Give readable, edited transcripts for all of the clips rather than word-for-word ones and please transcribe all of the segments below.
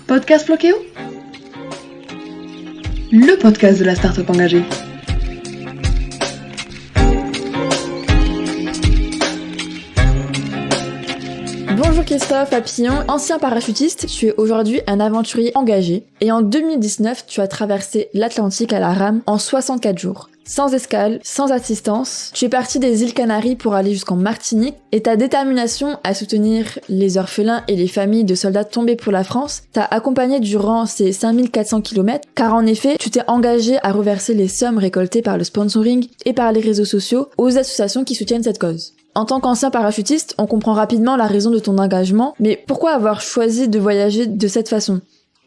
Podcast Floqueo, le podcast de la start-up engagée. Bonjour Christophe Papillon, ancien parachutiste, tu es aujourd'hui un aventurier engagé et en 2019 tu as traversé l'Atlantique à la rame en 64 jours. Sans escale, sans assistance, tu es parti des îles Canaries pour aller jusqu'en Martinique et ta détermination à soutenir les orphelins et les familles de soldats tombés pour la France t'a accompagné durant ces 5400 km car en effet, tu t'es engagé à reverser les sommes récoltées par le sponsoring et par les réseaux sociaux aux associations qui soutiennent cette cause. En tant qu'ancien parachutiste, on comprend rapidement la raison de ton engagement, mais pourquoi avoir choisi de voyager de cette façon ?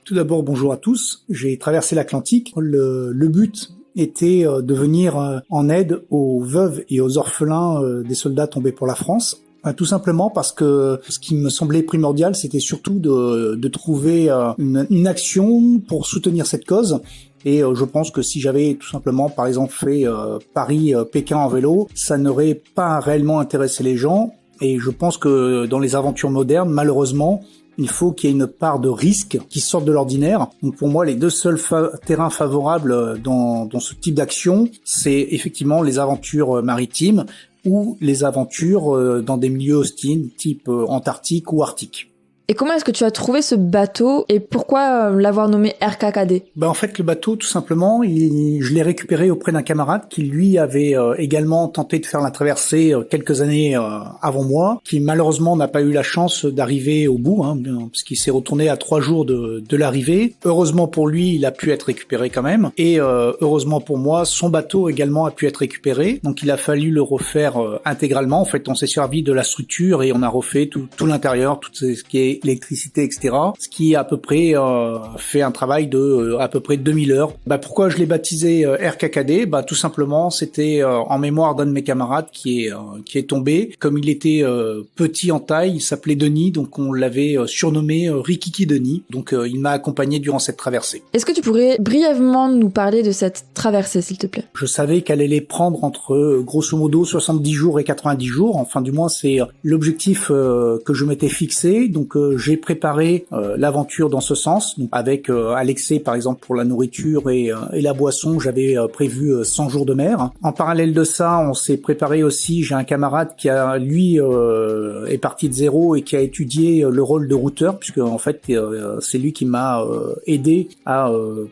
Tout d'abord, bonjour à tous. J'ai traversé l'Atlantique. Le but était de venir en aide aux veuves et aux orphelins des soldats tombés pour la France. Tout simplement parce que ce qui me semblait primordial, c'était surtout de trouver une action pour soutenir cette cause. Et je pense que si j'avais tout simplement, par exemple, fait Paris-Pékin en vélo, ça n'aurait pas réellement intéressé les gens. Et je pense que dans les aventures modernes, malheureusement, il faut qu'il y ait une part de risque qui sorte de l'ordinaire. Donc pour moi, les deux seuls terrains favorables dans ce type d'action, c'est effectivement les aventures maritimes ou les aventures dans des milieux hostiles, type Antarctique ou Arctique. Et comment est-ce que tu as trouvé ce bateau et pourquoi l'avoir nommé RKKD ? En fait, le bateau, tout simplement, je l'ai récupéré auprès d'un camarade qui, lui, avait également tenté de faire la traversée quelques années avant moi, qui malheureusement n'a pas eu la chance d'arriver au bout, parce qu'il s'est retourné à 3 jours de l'arrivée. Heureusement pour lui, il a pu être récupéré quand même. Et heureusement pour moi, son bateau également a pu être récupéré. Donc il a fallu le refaire intégralement. En fait, on s'est servi de la structure et on a refait tout l'intérieur, tout ce qui est l'électricité, etc. Ce qui à peu près fait un travail de à peu près 2000 heures. Pourquoi je l'ai baptisé RKKD ? Tout simplement, c'était en mémoire d'un de mes camarades qui est tombé. Comme il était petit en taille, il s'appelait Denis, donc on l'avait surnommé Rikiki Denis. Donc il m'a accompagné durant cette traversée. Est-ce que tu pourrais brièvement nous parler de cette traversée, s'il te plaît ? Je savais qu'elle allait prendre entre grosso modo 70 jours et 90 jours. Enfin, du moins, c'est l'objectif que je m'étais fixé. Donc j'ai préparé l'aventure dans ce sens. Donc, avec Alexei, par exemple, pour la nourriture et la boisson, j'avais prévu 100 jours de mer. En parallèle de ça, on s'est préparé aussi, j'ai un camarade qui a, lui, est parti de zéro et qui a étudié le rôle de routeur, puisque en fait, c'est lui qui m'a aidé à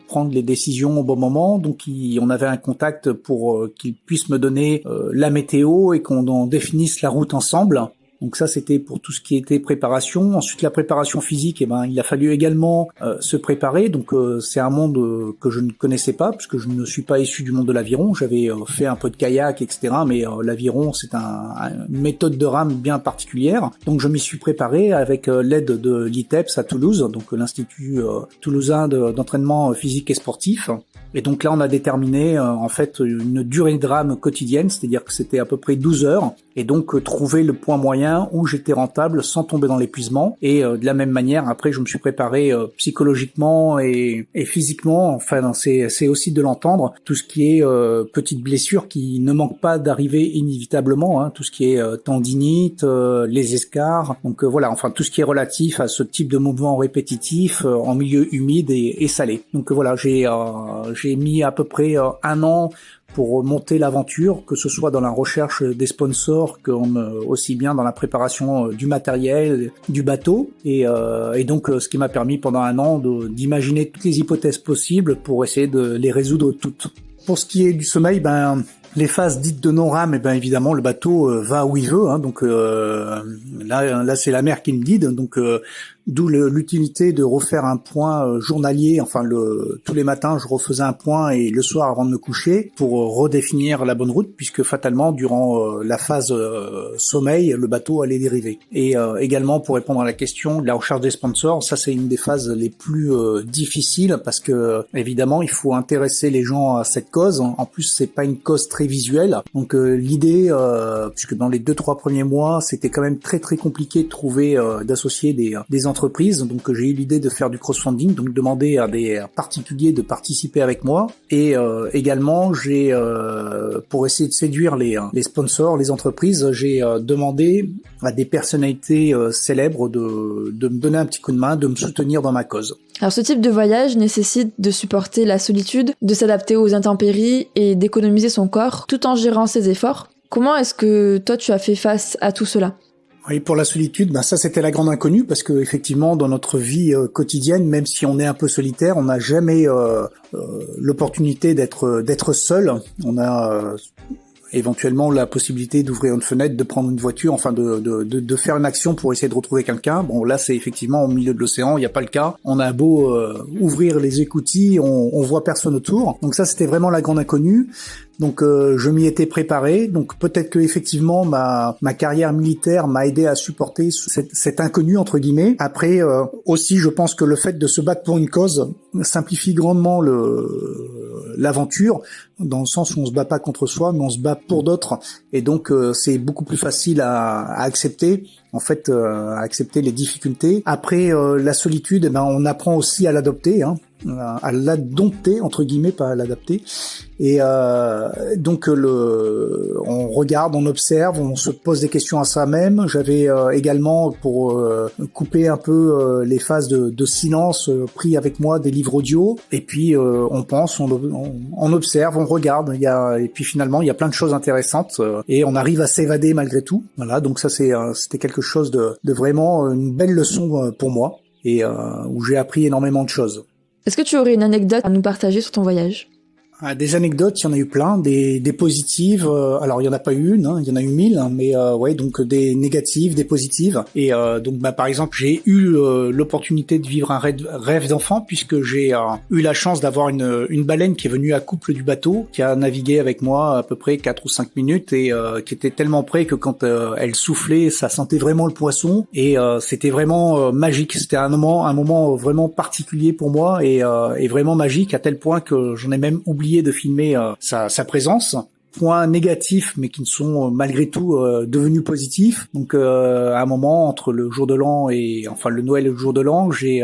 prendre les décisions au bon moment. Donc, on avait un contact pour qu'il puisse me donner la météo et qu'on en définisse la route ensemble. Donc ça, c'était pour tout ce qui était préparation. Ensuite, la préparation physique, il a fallu également se préparer. Donc c'est un monde que je ne connaissais pas, puisque je ne suis pas issu du monde de l'aviron. J'avais fait un peu de kayak, etc. Mais l'aviron, c'est une méthode de rame bien particulière. Donc je m'y suis préparé avec l'aide de l'ITEPS à Toulouse, donc l'Institut toulousain d'entraînement physique et sportif. Et donc là, on a déterminé en fait une durée de rame quotidienne, c'est-à-dire que c'était à peu près 12 heures, et donc trouver le point moyen où j'étais rentable sans tomber dans l'épuisement. Et de la même manière, après, je me suis préparé psychologiquement et physiquement. Enfin, c'est aussi de l'entendre, tout ce qui est petites blessures qui ne manquent pas d'arriver inévitablement, tout ce qui est tendinite, les escarres. Donc voilà, enfin tout ce qui est relatif à ce type de mouvement répétitif en milieu humide et salé. Donc voilà, j'ai mis à peu près 1 an pour monter l'aventure, que ce soit dans la recherche des sponsors, comme aussi bien dans la préparation du matériel, du bateau, et donc ce qui m'a permis pendant 1 an d'imaginer toutes les hypothèses possibles pour essayer de les résoudre toutes. Pour ce qui est du sommeil, les phases dites de non-rame, évidemment, le bateau va où il veut, donc là c'est la mer qui me guide, donc d'où l'utilité de refaire un point journalier. Enfin, tous les matins, je refaisais un point et le soir avant de me coucher pour redéfinir la bonne route, puisque fatalement, durant la phase sommeil, le bateau allait dériver. Et également, pour répondre à la question de la recherche des sponsors, ça c'est une des phases les plus difficiles, parce que évidemment, il faut intéresser les gens à cette cause. En plus, c'est pas une cause très visuelle. Donc l'idée, puisque dans les 2-3 premiers mois, c'était quand même très très compliqué de trouver, d'associer des entreprises. Donc j'ai eu l'idée de faire du crowdfunding, donc demander à des particuliers de participer avec moi. Et également, j'ai pour essayer de séduire les sponsors, les entreprises, j'ai demandé à des personnalités célèbres de me donner un petit coup de main, de me soutenir dans ma cause. Alors ce type de voyage nécessite de supporter la solitude, de s'adapter aux intempéries et d'économiser son corps tout en gérant ses efforts. Comment est-ce que toi tu as fait face à tout cela ? Oui, pour la solitude, ça c'était la grande inconnue parce que effectivement dans notre vie quotidienne, même si on est un peu solitaire, on n'a jamais l'opportunité d'être seul. On a éventuellement la possibilité d'ouvrir une fenêtre, de prendre une voiture, enfin de faire une action pour essayer de retrouver quelqu'un. Bon, là c'est effectivement au milieu de l'océan, il n'y a pas le cas. On a beau ouvrir les écoutilles, on voit personne autour. Donc ça c'était vraiment la grande inconnue. Donc je m'y étais préparé. Donc peut-être que effectivement ma carrière militaire m'a aidé à supporter cet inconnu entre guillemets. Après aussi je pense que le fait de se battre pour une cause simplifie grandement l'aventure, dans le sens où on se bat pas contre soi, mais on se bat pour d'autres, et donc c'est beaucoup plus facile à accepter. En fait, à accepter les difficultés. Après la solitude, on apprend aussi à l'adopter, à l'adopter entre guillemets, pas à l'adapter. Et donc on regarde, on observe, on se pose des questions à soi-même. J'avais également, pour couper un peu les phases de silence, pris avec moi des livres audio. Et puis on pense, on observe, on regarde. Et puis finalement il y a plein de choses intéressantes et on arrive à s'évader malgré tout. Voilà, donc ça c'était quelque chose de vraiment une belle leçon pour moi et où j'ai appris énormément de choses. Est-ce que tu aurais une anecdote à nous partager sur ton voyage ? Des anecdotes, il y en a eu plein, des positives. Alors il y en a pas eu une, il y en a eu 1000, mais ouais, donc des négatives, des positives. Et donc par exemple, j'ai eu l'opportunité de vivre un rêve d'enfant puisque j'ai eu la chance d'avoir une baleine qui est venue à couple du bateau, qui a navigué avec moi à peu près 4 ou 5 minutes et qui était tellement près que quand elle soufflait, ça sentait vraiment le poisson et c'était vraiment magique. C'était un moment vraiment particulier pour moi et vraiment magique à tel point que j'en ai même oublié de filmer sa présence. Points négatifs, mais qui ne sont malgré tout devenus positifs. Donc à un moment, entre le jour de l'an et le Noël et le jour de l'an, j'ai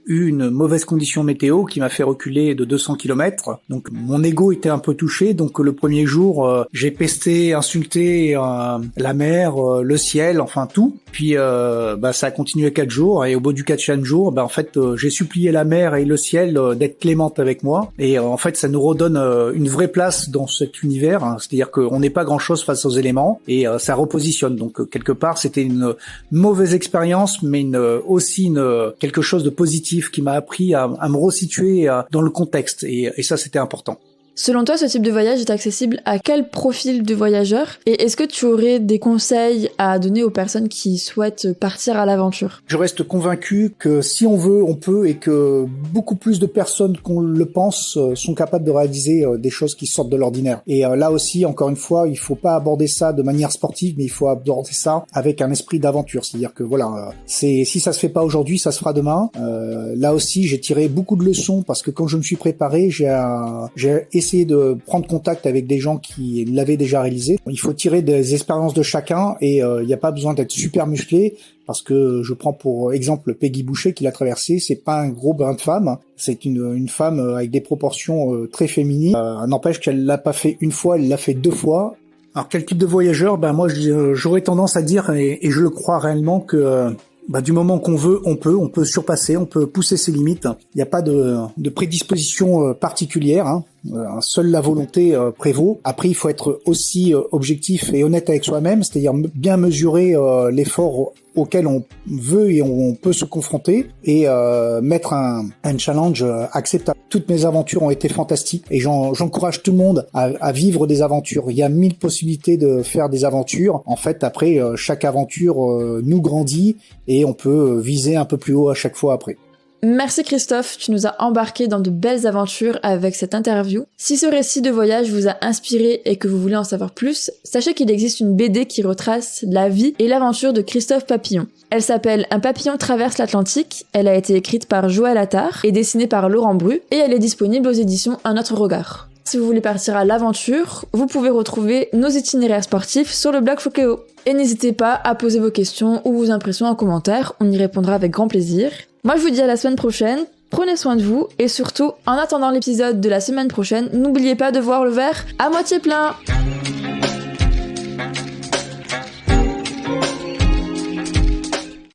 eu une mauvaise condition météo qui m'a fait reculer de 200 km. Donc mon ego était un peu touché. Donc le premier jour, j'ai pesté, insulté la mer, le ciel, enfin tout. Puis ça a continué 4 jours et au bout du 4e jour, j'ai supplié la mer et le ciel d'être clémente avec moi. Et en fait, ça nous redonne une vraie place dans cet univers. C'est-à-dire qu'on n'est pas grand-chose face aux éléments et ça repositionne. Donc quelque part, c'était une mauvaise expérience, mais aussi quelque chose de positif qui m'a appris à me resituer dans le contexte et ça c'était important. Selon toi, ce type de voyage est accessible à quel profil de voyageur ? Et est-ce que tu aurais des conseils à donner aux personnes qui souhaitent partir à l'aventure ? Je reste convaincu que si on veut, on peut et que beaucoup plus de personnes qu'on le pense sont capables de réaliser des choses qui sortent de l'ordinaire. Et là aussi, encore une fois, il faut pas aborder ça de manière sportive, mais il faut aborder ça avec un esprit d'aventure. C'est-à-dire que si ça se fait pas aujourd'hui, ça se fera demain. Là aussi, j'ai tiré beaucoup de leçons parce que quand je me suis préparé, j'ai essayer de prendre contact avec des gens qui l'avaient déjà réalisé. Il faut tirer des expériences de chacun et il n'y a pas besoin d'être super musclé parce que je prends pour exemple Peggy Boucher qui l'a traversé, c'est pas un gros brin de femme, c'est une femme avec des proportions très féminines. N'empêche qu'elle l'a pas fait une fois, elle l'a fait 2 fois. Alors quel type de voyageur ? Moi j'aurais tendance à dire et je le crois réellement que du moment qu'on veut, on peut surpasser, on peut pousser ses limites. Il n'y a pas de prédisposition particulière. Seule la volonté prévaut. Après, il faut être aussi objectif et honnête avec soi-même, c'est-à-dire bien mesurer l'effort auquel on veut et on peut se confronter et mettre un challenge acceptable. Toutes mes aventures ont été fantastiques et j'encourage tout le monde à vivre des aventures. Il y a 1000 possibilités de faire des aventures. En fait, après, chaque aventure nous grandit et on peut viser un peu plus haut à chaque fois après. Merci Christophe, tu nous as embarqués dans de belles aventures avec cette interview. Si ce récit de voyage vous a inspiré et que vous voulez en savoir plus, sachez qu'il existe une BD qui retrace la vie et l'aventure de Christophe Papillon. Elle s'appelle Un papillon traverse l'Atlantique, elle a été écrite par Joël Attard et dessinée par Laurent Bru et elle est disponible aux éditions Un autre regard. Si vous voulez partir à l'aventure, vous pouvez retrouver nos itinéraires sportifs sur le blog Flokéo. Et n'hésitez pas à poser vos questions ou vos impressions en commentaire, on y répondra avec grand plaisir. Moi je vous dis à la semaine prochaine, prenez soin de vous et surtout, en attendant l'épisode de la semaine prochaine, n'oubliez pas de voir le verre à moitié plein.